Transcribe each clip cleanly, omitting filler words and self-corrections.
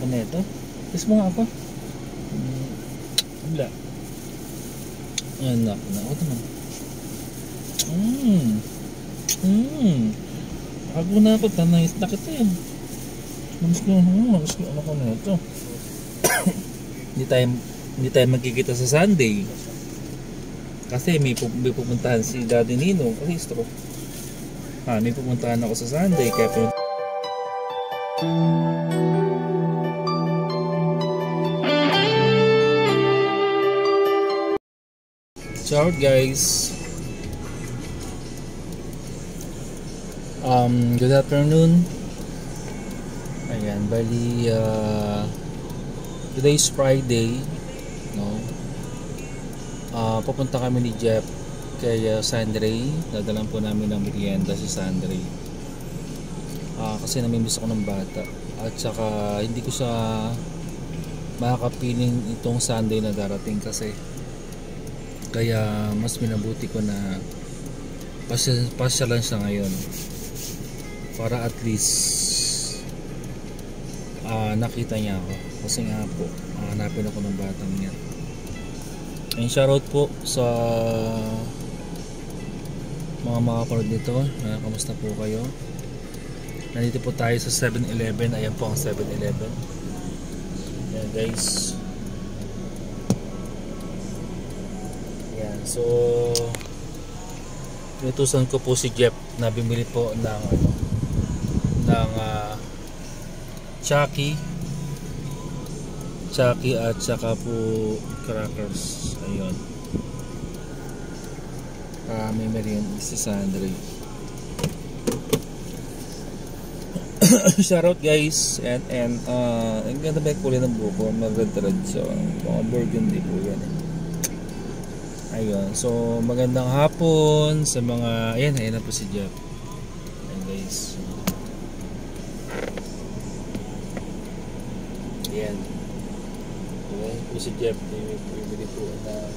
ako na ito. Kiss mo nga ako. Wala. Anak na ako naman. Ako na ako, tanayis na kita eh. Gusto ko na ito. Hindi tayo magkikita sa Sunday. Kasi may pupuntahan si Daddy Nino. Kahistro. May pupuntahan ako sa Sunday. Kaya shout out guys. Good afternoon. Ayan, bali today's Friday, no? Pupunta kami ni Jeff kay Sandray. Dadalan po namin ng merienda si Sandray. Kasi namimiss ako ng bata. At saka hindi ko siya makakapiling itong Sunday na darating kasi. Kaya mas minabuti ko na pasyalan siya ngayon. Para at least nakita niya ako. Kasi nga po, hanapin ako ng batang niya. And shoutout po sa mga makapanood nito. Kamusta po kayo? Nandito po tayo sa 7-Eleven. Ayan po ang 7-Eleven. Ayan guys. Ayan. So inutusan ko po si Jeff na bumili po ng Chucky at saka po crackers. Ayun. May merienda si Sandray. Shoutout guys. And ang ganda ba yung kulay ng buko? Mag-red so mga burgundy po yan eh. Ayun. So magandang hapon sa mga ayan na po si Jeff. Ayan guys. Ayan. Ayan po si Jeff. Bibili po na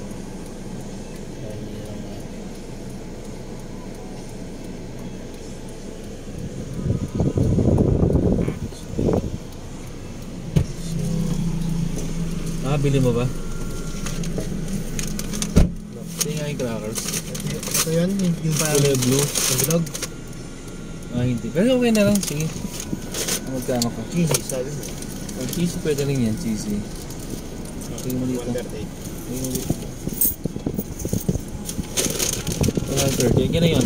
bili mo ba? Ito nga yung crackers. Ito yan, yung parang kulay blue. Yung bilog. Hindi. Pero okay na lang. Sige. Magkano ka? Cheesy, sabi mo. Cheesy pwede rin yan. Cheesy. Sige mo dito. 130. Yan na yun.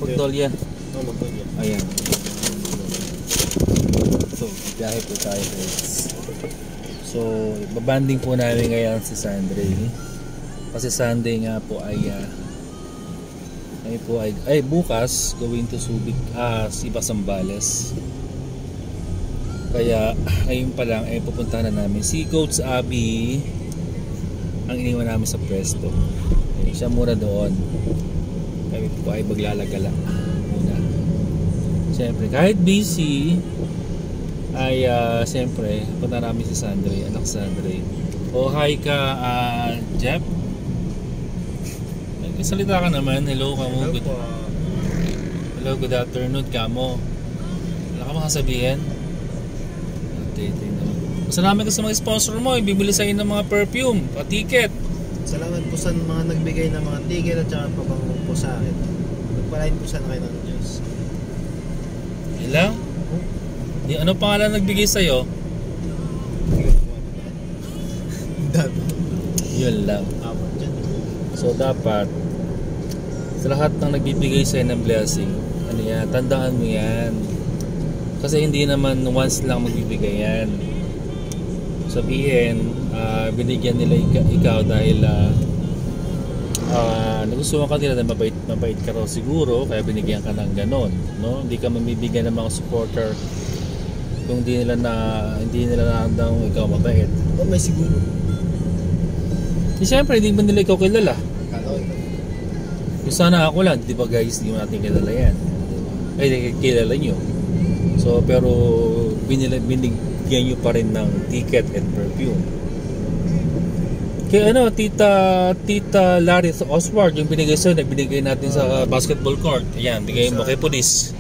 Magdolya. Magdolya. Ayan. So, biyahe po tayo guys. So, babanding po namin ngayon si Sandray. Kasi Sunday nga po ay bukas going to Subic, Sipa Zambales. Kaya ngayon pa lang ay pupuntahan na namin si Coach Abby. Ang iniwan namin sa pwesto. Siya muna doon. Kami po ay maglalagala muna. Siyempre kahit busy ay siyempre punta namin si Sandray, anak Sandray. Hi ka Jeff. Salita ka naman. Hello ka mo. Hello, good afternoon ka mo. Wala ka makasabihin? Salamat ka sa mga sponsor mo. Ibibili sa'yo ng mga perfume at ticket. Salamat po sa mga nagbigay ng mga ticket at saka pabango po sa akin. Magpalain po sana kayo ng Diyos. Ilang? Ano pangalan nagbigay sa'yo? Yun lang. So dapat sa lahat ng nagbibigay sa'yo ng blessing, ano yan, tandaan mo yan. Kasi hindi naman once lang magbibigay yan. Sabihin, binigyan nila ikaw dahil nagustuhan ka nila na mabait ka raw siguro, kaya binigyan ka ng ganon, no? Hindi ka mamibigyan ng mga supporter kung hindi nila naandaw ikaw mabait. May siguro. Siyempre, hindi mo nila ikaw kilala. Yung sana ako lang, di ba guys, hindi mo natin kilala yan. Ay, kilala nyo. So, pero binigyan nyo pa rin ng ticket and perfume. Kaya Tita Larry Oswald, yung binigay sa'yo, nagbinigay natin sa basketball court. Ayan, bigay mo kay police.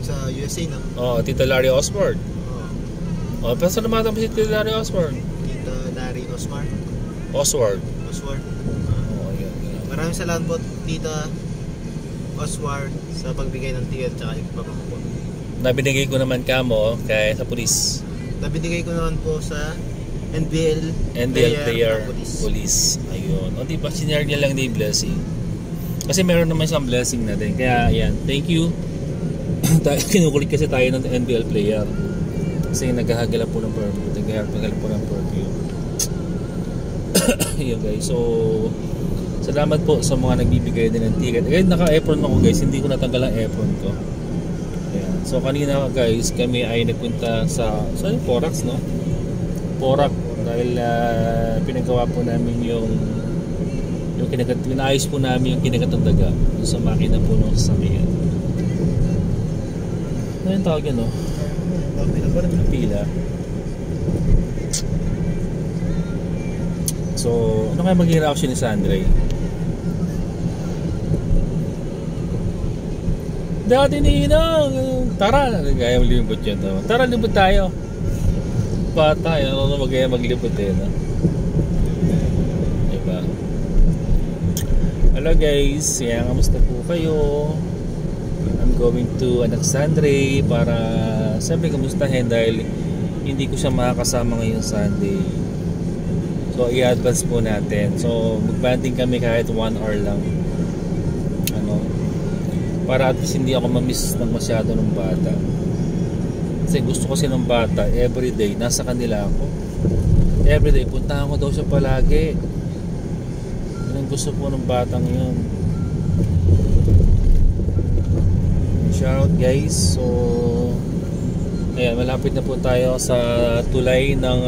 Sa USA na? Tita Larry Oswald. Oh, pero sa naman si Tito Larry Oswald. Tito Larry Oswald. Oswald. Oh, Ayun. maraming salamat po Tita Oswald sa pagbigay ng ticket tsaka ipapako po. Nabinigay ko naman kamo kay sa pulis. Nabinigay ko naman po sa NBL player ng police. Ayun. O diba, sinare niya lang ni Blessing. Kasi meron naman siyang blessing na din. Kaya ayan, thank you. Kinukulit kasi tayo ng NBL player. Kasi naghahagala po ng perfume. Ayun guys. So, salamat po sa mga nagbibigay din ng ticket. Again, naka-apron ako guys. Hindi ko natanggal ang apron ko. Ayan. So, kanina guys, kami ay nagpunta sa Porac, no? Porac. Dahil pinagawa po namin yung pinayos po namin yung kinagatang daga sa makina po ng sasakyan. Ano yung tawag yan, no? Pila. So, ano kaya maging reaction ni Sandre? Dati ninang, tara, gaya maglibot yun. No? Tara, libot tayo. Bata, yun, ano magaya maglibot eh. No? Diba? Hello guys, yan, kamusta po kayo? I'm going to Sandre para siyempre kamustahin dahil hindi ko siya makakasama ngayong Sunday. So i-advance po natin. So magbanding kami kahit 1 hour lang. Ano? Para at least hindi ako mamiss ng masyado ng bata. Kasi gusto kasi ng bata everyday nasa kanila ako. Everyday puntahan ko daw siya palagi. Yun ang gusto po ng batang yun. Shout out guys. So ayan, malapit na po tayo sa tulay ng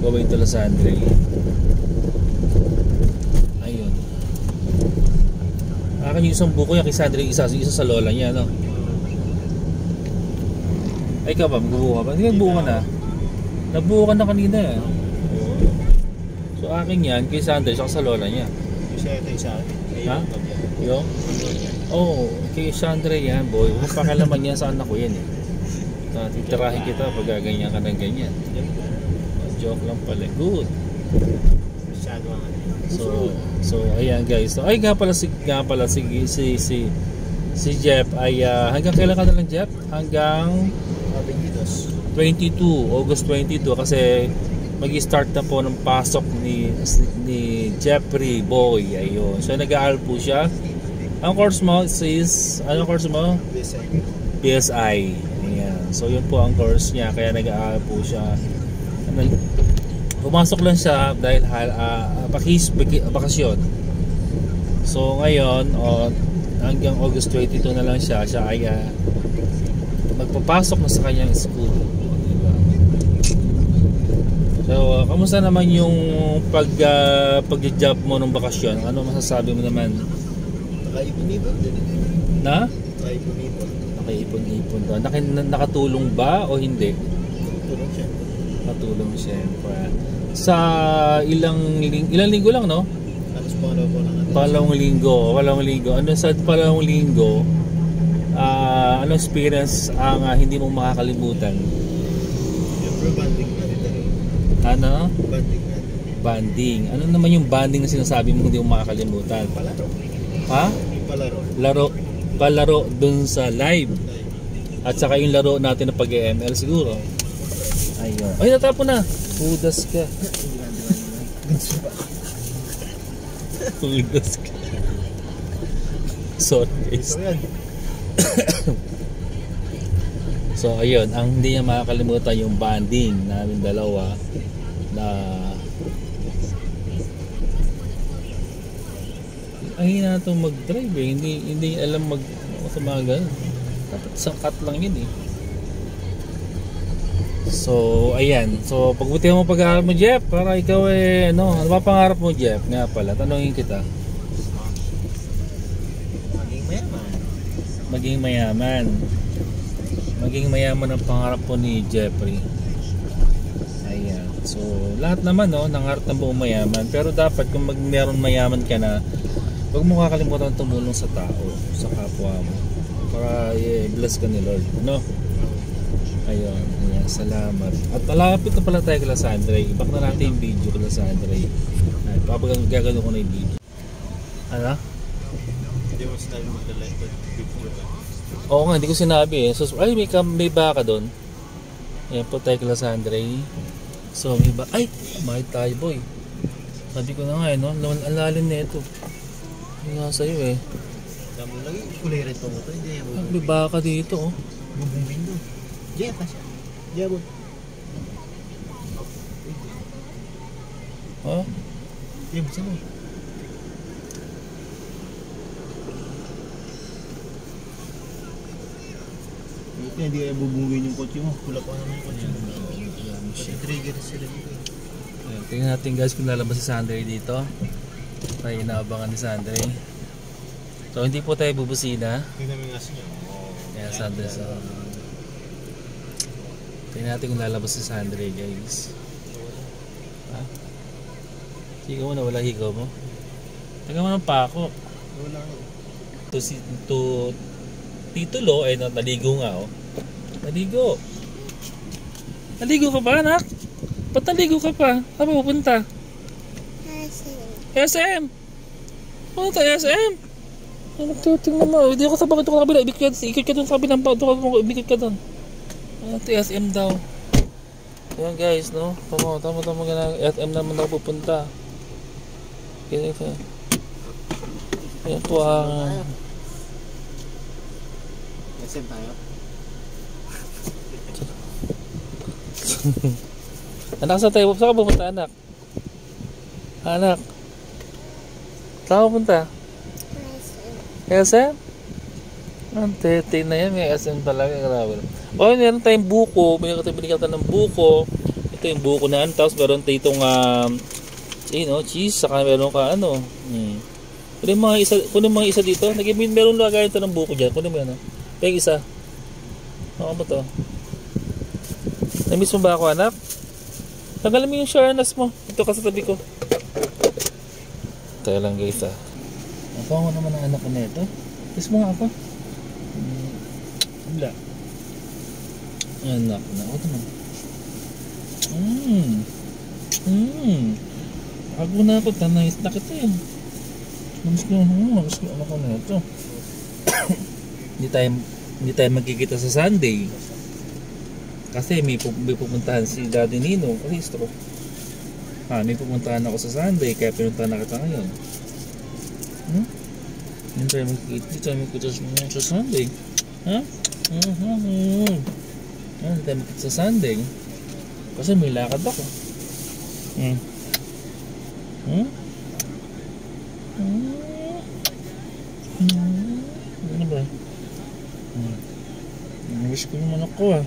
going to Los Andre. Ayun. Akin yung isang buko yan kay Sandre, isa sa lola niya, no? Ay ka ba? Magbubuo ka ba? Hindi magbuo ka na. Nabuo ka na kanina eh. So akin yan kay Sandre sa lola niya. Isa ito sa akin. Ha? Yung? Oo, kay Sandre yan boy. Huwag pakalaman yan sa anak ko yan eh. Titirahin kita pag gaganyan ka ng ganyan. Joke lang pala. Good. So ayan guys. So, ay nga pala si Jeff ay hanggang kailan ka na lang Jeff? Hanggang 22, August 22 kasi mag-start na po ng pasok ni Jeffrey Boy. Ayun. So nag-aaral po siya. Ang course mo is anong course mo? PSI. Ayan. So yun po ang course niya kaya nag-aaral po siya. Pumasok lang siya dahil bakasyon. So ngayon hanggang August 22 na lang siya ay magpapasok na sa kanyang school. Diba? So kamusta naman yung pag-job mo ng bakasyon? Ano masasabi mo naman? Nakaipon-ipon din. Na? Nakaipon-ipon. Nakatulong ba o hindi? Tulong siya. Matulong siyempre. Sa ilang linggo lang, no? Alas pangalawa po lang natin. Palawang linggo. Ano sa palawang linggo? Ano experience ang hindi mo makakalimutan? Siyempre banding natin dahil. Ano? Banding natin. Banding. Ano naman yung banding na sinasabi mo hindi mo makakalimutan? Palaro. Ha? Palaro. Palaro dun sa live. At saka yung laro natin na pag-ML siguro. Ayun. Ay, natapon na. Pudas ka. Pudas ka. Sorry guys. So ayun, ang hindi niya makakalimutan yung banding namin dalawa na ang hina itong mag-drive eh. Hindi alam mag-tumagal. Dapat isang cut lang yun eh. So, ayan. So, pagbutihan mo pag-aaral mo, Jeff, para ikaw ano ba pangarap mo, Jeff? Nga pala, tanongin kita. Maging mayaman. Maging mayaman ang pangarap po ni Jeffrey. Ayan. So, lahat naman, no, nangarap ng buong mayaman. Pero dapat, kung meron mayaman ka na, huwag mo kakalimutan tumulong sa tao, sa kapwa mo. para bless ka ni Lord, ano? Ayun, ayan, salamat. At malapit na pala tayo kila Sandre. I-back na natin yung video kila Sandre. Ay, gagano ko na yung video. Ano? Hindi mo sinabi magdalive video ka. Oo nga, hindi ko sinabi eh. So, ay, may baka doon. Ayan po tayo kila Sandre. So, may baka. Ay, mahit tayo boy. Sabi ko na nga eh, no? Ang lalim na ito. Hindi nga sa'yo eh. Damo lagi, kulay rin ito. May baka dito oh. Bubumbing doon. Diyan pa siya. Diyan mo. Oh? Diyan mo siya mo. Hindi kaya bubungin yung kotse mo. Kulak ko naman yung kotse mo. Kasi trigger sila dito. Ayan, tingnan natin guys kung lalabas si Sandre dito. Tayo inaabangan ni Sandre. So hindi po tayo bubusina. Tingnan mo yung aso niya. Ayan, Sandre. So, tingnan natin kung lalabas si Sandre guys. Ha? Higaw mo na, wala higaw mo. Taga mo ng pako. Wala nga. To Tito Lo ay naligo nga oh. Naligo. Naligo ka ba anak? Ba't naligo ka pa? Saan pa pupunta? SM. Ano tayo SM? Ano tingnan mo? Hindi ako sa bakit ako kabila. Ikot ka dun sa kabilang pa. Ikot ka dun. Ano tayo SM daw. Ayan guys no. Tama ganang SM naman ako pupunta. Ayan po ang SM tayo. Anak, saan ka pupunta anak? Anak, saan ka pupunta? SM? Ang tete na yan, may SM talaga. O, meron tayong buko. Binigyan tayo ng buko. Ito yung buko na ano. Tapos meron tayo itong cheese. Saka meron ka ano. Kunin mo mga isa dito. Meron lagayan ito ng buko dyan. Kunin mo yan. Kaya isa. Ano ba ito? Namiss mo ba ako anak? Tanggalin mo yung sharnas mo. Ito ka sa tabi ko. Tayo lang guys ah. Ako mo naman ang anak ko na ito. Kiss mo nga ako. Wala. Anak na. Ako naman. Ako na ako. Tanayos na kita yan. Namiss ko anak ko na ito. Hindi tayo magkikita sa Sunday. Kasi may pupuntahan si Daddy Nino kasi stroke. May pupuntahan ako sa Sunday kaya pinuntahan na kita ngayon. Hindi tayo magkikita sa Sunday. Hindi tayo magkikita sa Sunday. Kasi may lakad ako. Ano ba? Namiss ko naman ako ah.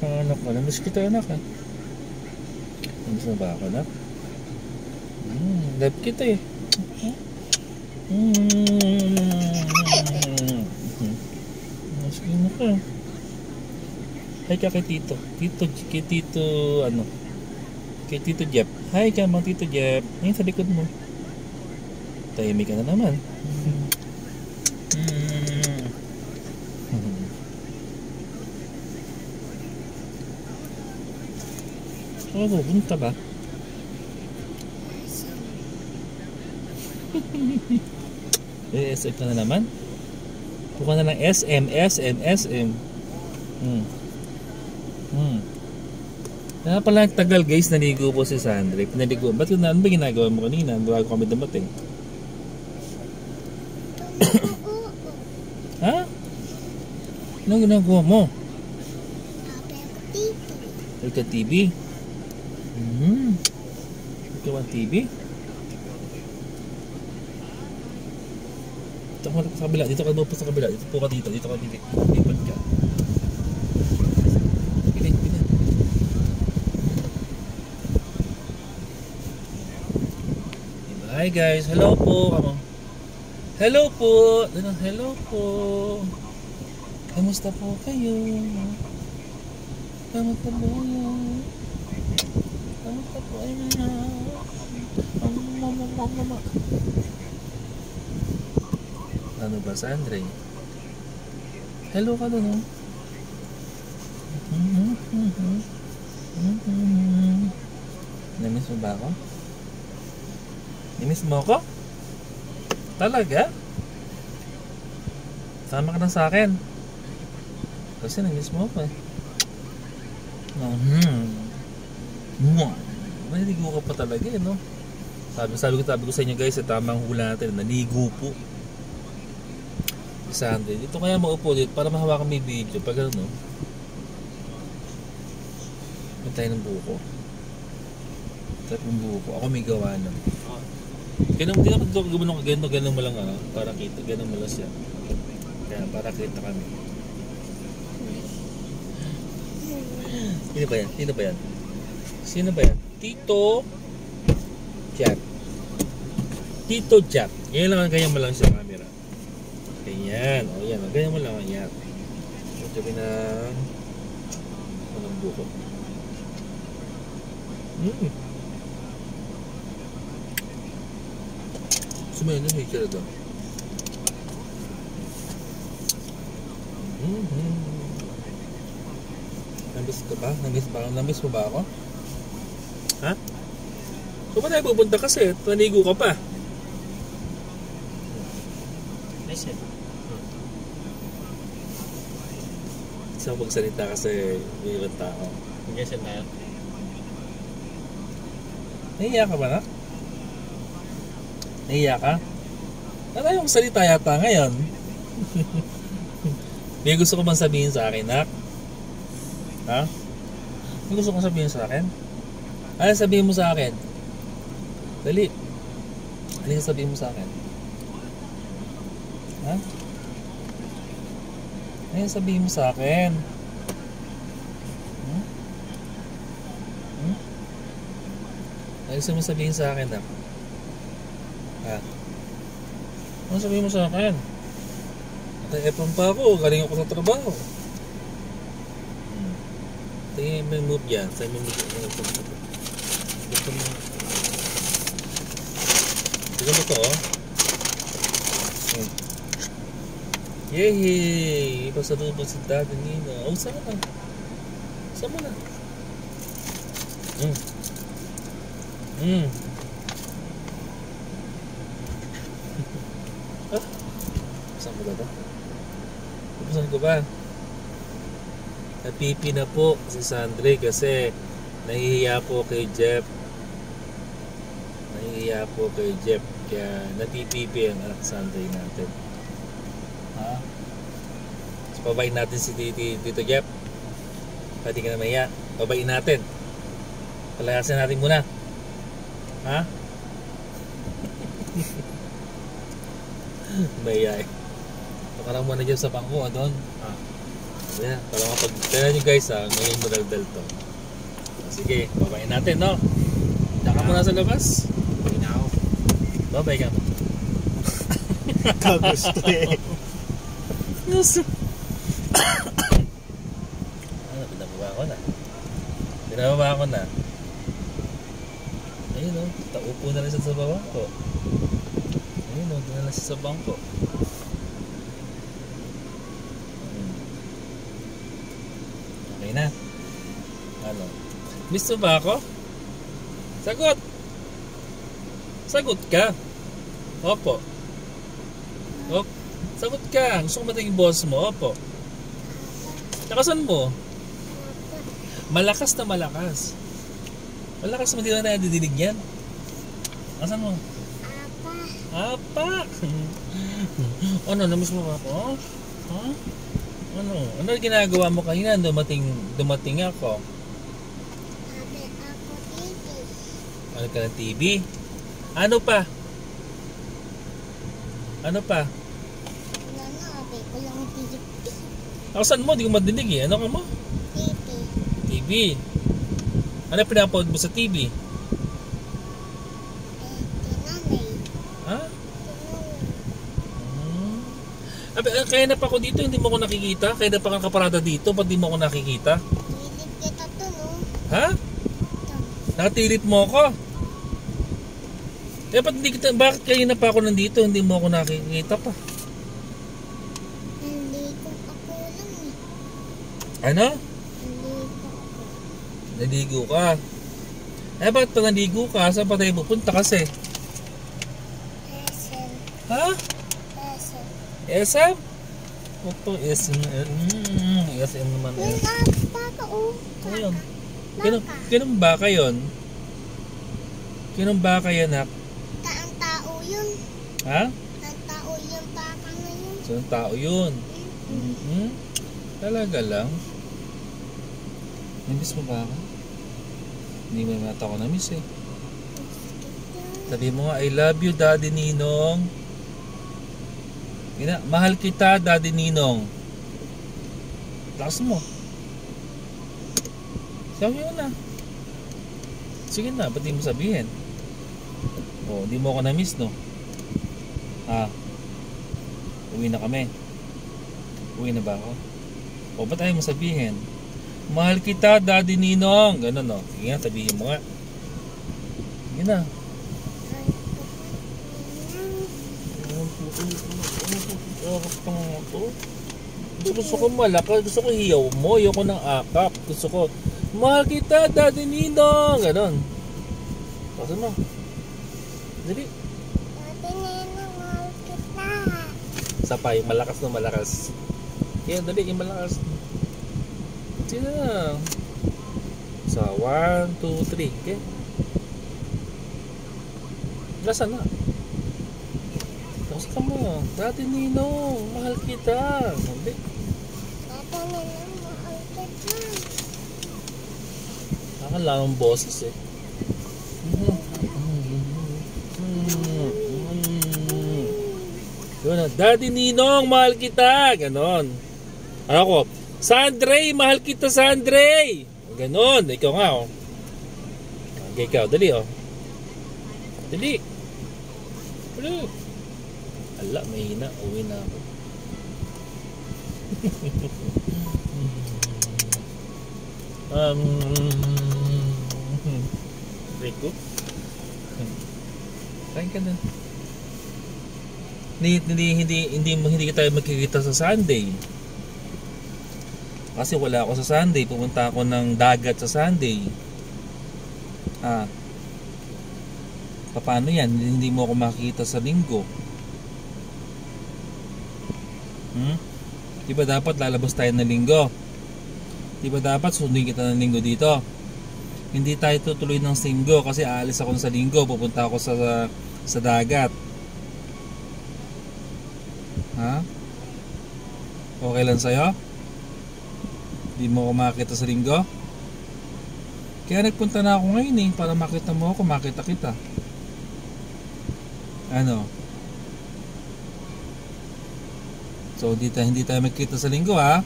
Anak ka, namiss kita anak ha. Namiss mo ba ako anak? Love kita eh. Namiss ko naman ako. Hi ka kay Tito. Kay Tito ano? Kay Tito Jeff. Hi ka mga Tito Jeff. Ngayon sa likod mo. Tahimik ka na naman. Oh, pupunta ba? SM ka na naman? Puka na lang SM. Kaya pala tagal guys, naligo po si Sandre. Pinaligo. Ba't ano ba ginagawa mo kanina? Bago kami dumating. Ha? Ano ginagawa mo? Ika TV? Ikaw ang TV? Dito ka sa kabila. Dito ka po sa kabila. Dito po ka dito. Dito ka dito. Lipat ka. Pilit. Hi guys. Hello po. Hello po. Hello po. Kamusta po kayo? Kamusta po kayo? Kamusta po kayo? Mama. Ano ba, Sandre? Hello ka doon, oh. Namiss mo ba ako? Namiss mo ako? Talaga? Sama ka na sa akin. Kasi namiss mo ako eh. Naligo ka pa talaga eh, no? Sabi ko sa inyo guys, tamang hula natin, naligo po. Sandra, dito kaya maupo dito para mahawakan may video. Pag ano, may tayo ng buko. Tayo ng buko. Ako may gawa na. Ganun, hindi naman dito gumano ka ganun mo lang ano, para kita, ganun mo lang siya. Kaya para kita kami. Sino ba yan? Sino ba yan? Sino ba yan? Tito Jack. Tito Jack. Yan lang, ganyan mo lang sa camera. Ganyan. O yan. Ganyan mo lang. Yan. Sabi na walang buko. Sumayon na. Hikira doon. Namiss ka ba? Namiss mo ba ako? Ha? So ba tayo pupunta kasi? Naligo ka pa. Nice eh. Isang magsalita kasi may ibang tao. Hindi saan tayo? Nahiya ka ba na? Nahiya ka? Ano yung salita yata ngayon? May gusto ko bang sabihin sa akin, Nak? Ha? May gusto kong sabihin sa akin? Ano sabihin mo sa akin? Dali. Ano yung sabihin mo sa akin? Ha? Ano yung sabihin mo sa akin? Ano gusto mo sabihin sa akin, Nak? Ha? Ano sabihin mo sa akin? Naka-epon pa ako, galing ako sa trabaho. Tingin mo yung move yan. Saan mo yung move? Gusto mo. Tignan mo to, oh. Yehey! Ipasalubong si Daddy Nina. Oh, saan na? Saan mo na? Saan mo na ba? Saan ko ba? Napipi na po si Sandre kasi nahihiya po kay Jeff. Kaya napipipi ang anak Sandre natin. Ha? So, pabayin natin si Tito Jeff. Pwede ka na mahiya. Pabayin natin. Palayasin natin muna. Ha? Mahiya eh. Pakarang muna dyan sa bangko, doon. Yeah, para mapagtala nyo guys ha, ngayon madaldal to. Sige, babayin natin, no? Diyan ka muna sa labas. Babay na ako. Babay ka mo. Kagusto eh. Pinababa ko na. Ayun o, taupo na rin siya sa bangko. Ayun o, doon na lang siya sa bangko. Okay na. Ano? Miss mo ba ako? Sagot! Sagot ka! Opo. Opo. Sagot ka! Gusto ko matiging boss mo? Opo. Nakasan mo? Malakas na malakas. Malakas mo, di na nadidinig yan. Nakasan mo? Apa! Ano? Namiss mo ba ako? Ha? Ano? Ano ginagawa mo kanina? Dumating ako. Ano ka ng TV? Ano pa? Ano pa? Nakasan mo? Di ko madinig eh. Ano ka mo? TV. Ano pinapanood mo sa TV? Ha? Kaya na pa ako dito, hindi mo ako nakikita? Kaya na pa kang kaparada dito, ba't di mo ako nakikita? Ha? Nakatilip mo ako? Eh, bakit kaya na pa ako nandito, hindi mo ako nakikita pa? Hindi ko ako Ano? Naligo ko. Naligo ka. Eh, bakit pa naligo ka? Saan pa tayo pupunta kasi? SM. Ha? SM. SM? Opo, SM. SM naman. Yung baka oh. Ayun. Baka. Kinong baka yun? Kinong baka yan, nak? Ang tao yun. Ha? Ang tao yung baka na yun. So, ang tao yun. Talaga lang. Namiss mo ba ako? Hindi mo naman ako namiss eh. Sabi mo nga, I love you, Daddy Ninong. Mahal kita, Daddy Ninong. Lakas mo. Sabi mo na. Sige na, ba't di mo sabihin? O, di mo ako na-miss, no? Uwi na kami. Uwi na ba ako? O, ba't ayaw mo sabihin? Mahal kita, Daddy Ninong. Ganun, no? Sige nga, sabihin mo nga. Sige na. Gusto ko malakas, gusto ko hiyaw mo, ayoko ng akap, gusto ko mahal kita, Daddy Ninong, ganon. Kasi mo dali, Daddy Ninong, mahal kita. sapay, malakas na malakas. Kaya dali, yung malakas. Sige na. So, 1, 2, 3, okay? Nasaan na? Basta mo, Daddy Ninong, mahal kita. Sabi. Daddy Ninong, mahal kita. Nakakala ng boses eh. Yun na, Daddy Ninong, mahal kita. Ganon. Ako, Sandre, mahal kita, Sandre. Ganon, ikaw nga oh. Okay, ikaw, dali oh. Dali. Dali. Ala, mahina. Uwi na ako. Rico? Kain ka na. Hindi tayo magkikita sa Sunday. Kasi wala ako sa Sunday. Pumunta ako ng dagat sa Sunday. Paano yan? Hindi mo ako makikita sa linggo. Diba dapat lalabas tayo ng linggo? Diba dapat sundin kita ng linggo dito? Hindi tayo tutuloy ng linggo kasi aalis ako sa linggo. Pupunta ako sa dagat. Ha? Okay lang sa'yo? Hindi mo ako makita sa linggo? Kaya nagpunta na ako ngayon eh, para makita mo ako, makita kita. Ano? So hindi tayo magkita sa linggo ha?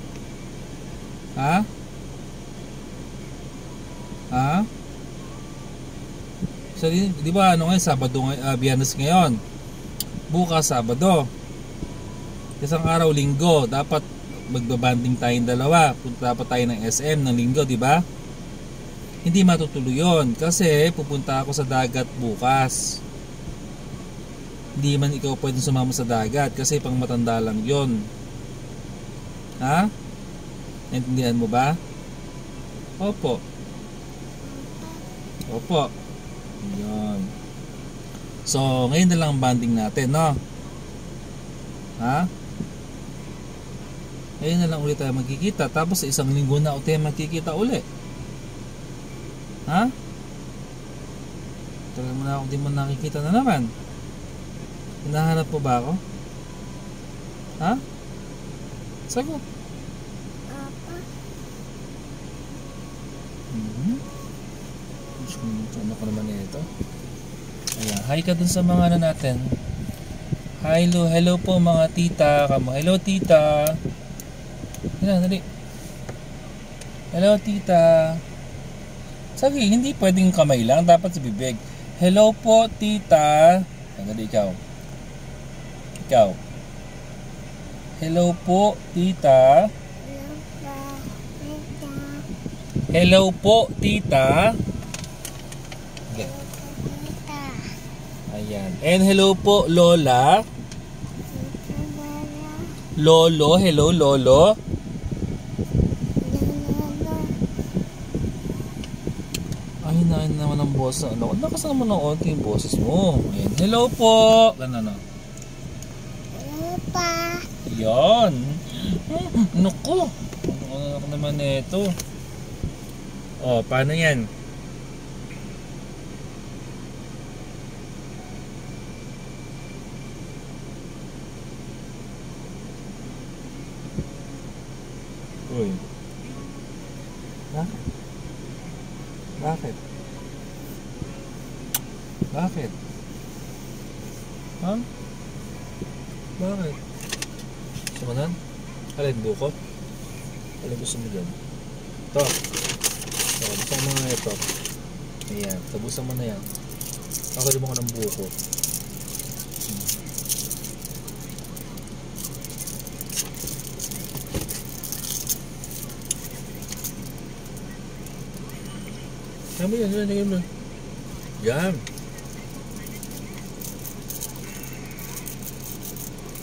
Ha? Ha? So di ba ano ngayon, Sabado ngayon, Biyernes ngayon. Bukas Sabado. Isang araw linggo, dapat magbabanding tayong dalawa. Punta pa tayo ng SM ng linggo, di ba? Hindi matutuloy yun kasi pupunta ako sa dagat bukas. Hindi man ikaw pwedeng sumama sa dagat kasi pang matanda lang yun. Ha? Naintindihan mo ba? Opo. Opo. Yun. So, ngayon na lang ang banding natin, no? Ha? Ngayon na lang ulit tayo magkikita. Tapos sa isang linggo na ulit tayo magkikita ulit. Ha? Tagal mo na ako di mo nakikita na naman. Hinahanap mo ba ako? Ha? Sagot. Apa? Ano ko naman ito? Ayan. Hi ka dun sa mga ano natin. Hello po mga tita. Hello tita. Ayan, dali. Hello tita. Sabi, hindi pwedeng kamay lang. Dapat sa bibig. Hello po tita. Dali, ikaw. Ikaw. Hello po tita. Hello po tita. Okay. Ayan. And hello po lola. Lolo. Hello lolo. Mahinahin naman ang boses. Ano? Lakas naman ng onti yung boses mo. Ayan. Hello po! Ganun na. Ano pa? Yan. Naku. Ano naman ito? Oh, paano yan? Uy. Bakit? Bakit? Bakit? Ha? Bakit? Gusto mo nan? Alin, buko? Alin gusto mo dyan? Ito. Tabusan mo na ito. Ayan, tabusan mo na yan. Pakalim mo ko ng buko. Yan mo yan, yan mo. Yan.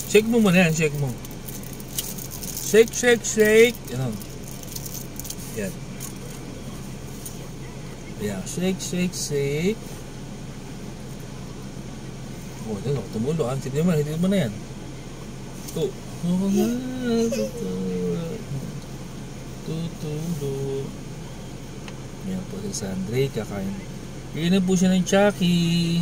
Shake mo muna yan, shake mo. Shake, shake, shake. Yan. Yan. Yan, shake, shake, shake. Oh, yan o, tumulo. Hindi mo na yan. Ito. Tutulo. Yan po si Sandre, kakain. Iinom po siya ng Chucky.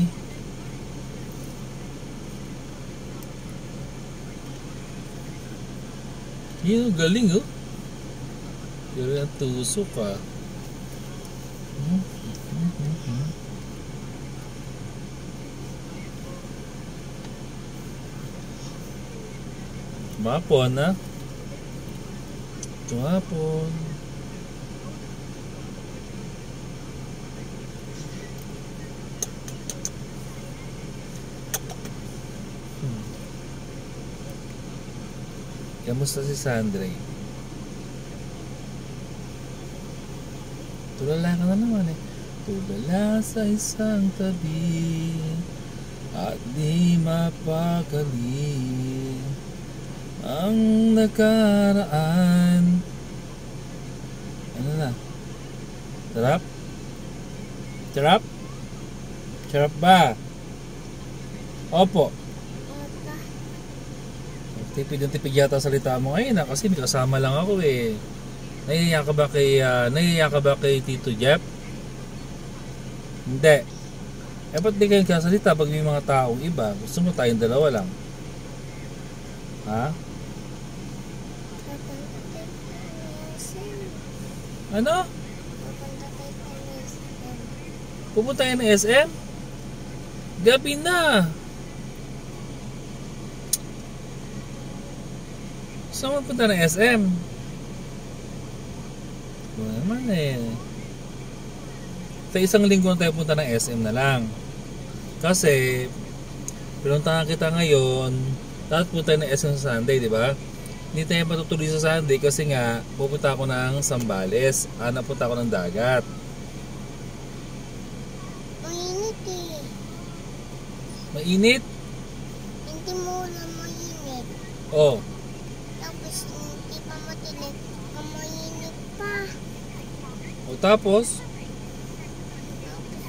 Yun, galing oh. Yun ang tusok ah. Tumapon ah. Tumapon. Kamusta si Sandre? Tulala ka na naman eh. Tulala sa isang tabi at di mapakali ang nakaraan. Ano na? Sarap? Sarap? Sarap ba? Opo. Tipid yung tipid yata salita mo ngayon na kasi may kasama lang ako eh. Nahihiya ka ba kay Tito Jeff? Hindi. Eh ba't di kayong kasalita pag may mga taong iba? Gusto mo tayong dalawa lang? Ha? Ano? Pupunta tayo ng SM? Gabi na! Saan magpunta ng SM? Wala naman eh. Sa isang linggo na tayo punta ng SM na lang. Kasi pinuntahan kita ngayon, tapos punta ng SM sa Sunday, di ba? Hindi tayo matutuloy sa Sunday kasi nga pupunta ako ng Zambales. Napunta ako ng dagat. Mainit eh. Mainit? Hindi mo na mainit. Oh. Tapos hindi pa matilit. Mainit pa. O tapos? Tapos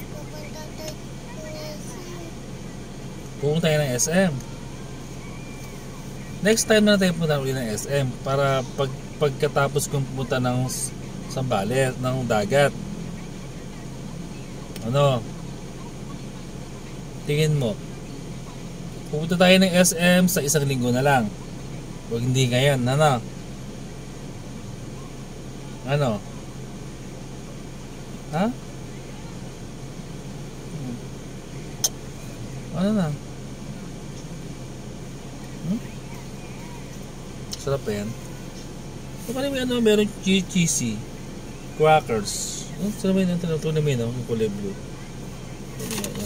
pupunta tayo ng SM. Pupunta tayo ng SM. Next time na tayo punta ulit ng SM para pagkatapos kong pumunta ng Zambales, ng dagat. Ano? Tingin mo? Pupunta tayo ng SM sa isang linggo na lang. Huwag hindi ngayon, ano? Ano? Ha? Ano na? Sarap ba yan? So, ano, meron cheesy crackers. Sarap ba yan? Ito namin, yung kulay blue.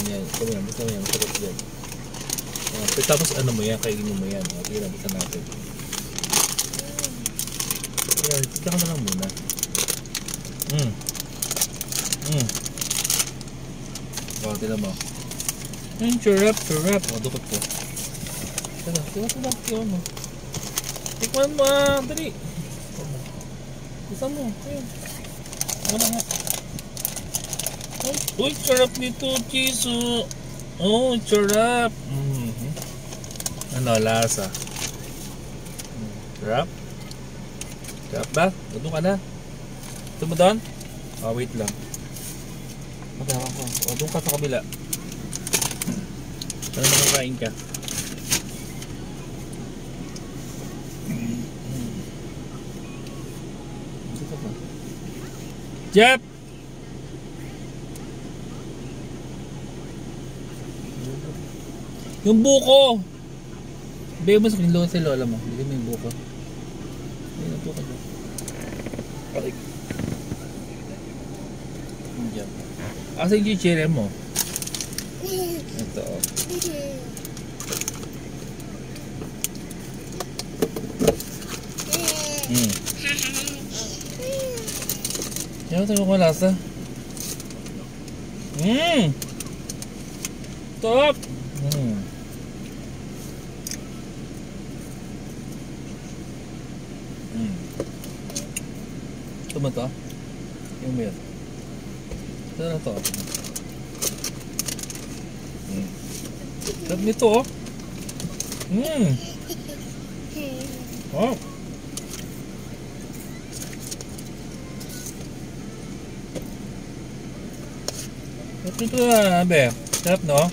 Yan. Sarap yan. Tapos ano mo yan, kainin mo yan. Tira, basta natin. Kaya, tita ka na lang muna. Tira mo. Churap. Dukot ko. Tira mo. Tikman mo, dali. Isa mo, ayun. Wala nga. Uy, sarap nito, Chisu. Oh, sarap. Ano, lasa. Sarap? Sarap ba? Doon ka na. Ito mo doon? Oh, wait lang. Magawa ko. O, doon ka sa kabila. Para makakain ka. Jep! Yung buko! Bigay mo sa kinilungan si lola mo. Bigay mo yung buko. Bigay yung buko mo. Balik. Diyan. Asa yung chichire mo? Ito. Yan ang tayo ko lasa. Top! Ito ba ito? Yung ba yan? Ito na ito. Sarap nito oh. Oh. Sarap nito na, abe. Sarap no?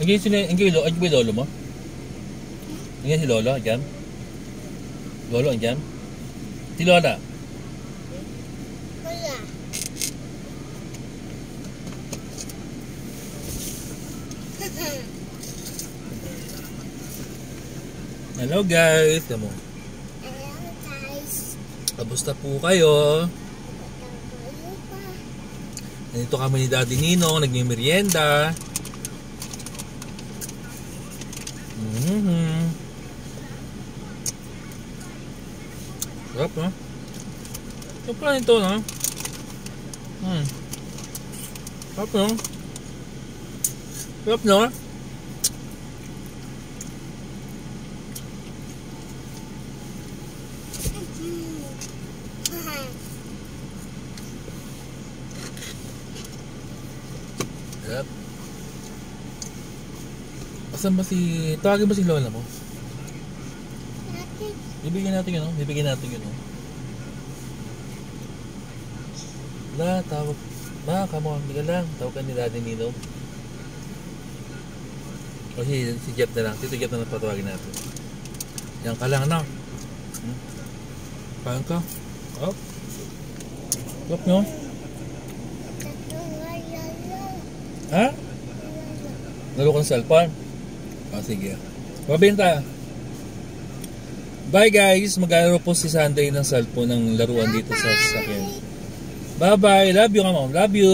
Ang lolo mo? Ang si lolo, andyan? Lolo, andyan? Si lola? Wala. Hello guys! Hello guys. Kamusta po kayo? Nandito kami ni Daddy Ninong, nagmimerienda. Sarap no? Sarap lang ito no? Sarap no? Sarap no? Sarap. Asan ba si... Tawagin ba si lola mo? Bibigyan natin yun, no? Bibigyan natin yun, no? Wala, tawag. Ma, kamo, hindi ka lang. Tawag ka ni Daddy Nino. O si Jeff na lang. Tito Jeff na lang patawagin natin. Yan ka lang, ano? Paano ka? Oh. Stop nyo? Ha? Lalo kang cellphone? O, sige. Babenta. Bye guys, mag-aaro po si Sunday ng cellphone ng laruan dito sa sasakyan. Bye bye, love you ka mom, love you.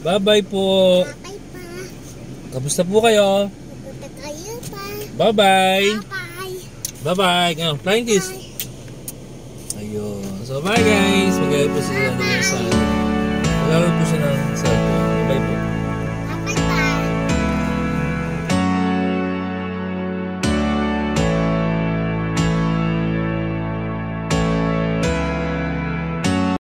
Bye bye po. Bye pa. Kamusta po kayo? Pupunta kayo pa. Bye bye. Bye. Bye bye. Ngayon, flying kiss. Ayun. So bye guys, mag-aaro po si Sunday ng cellphone. Mag-aaro po siya ng cellphone. Bye po.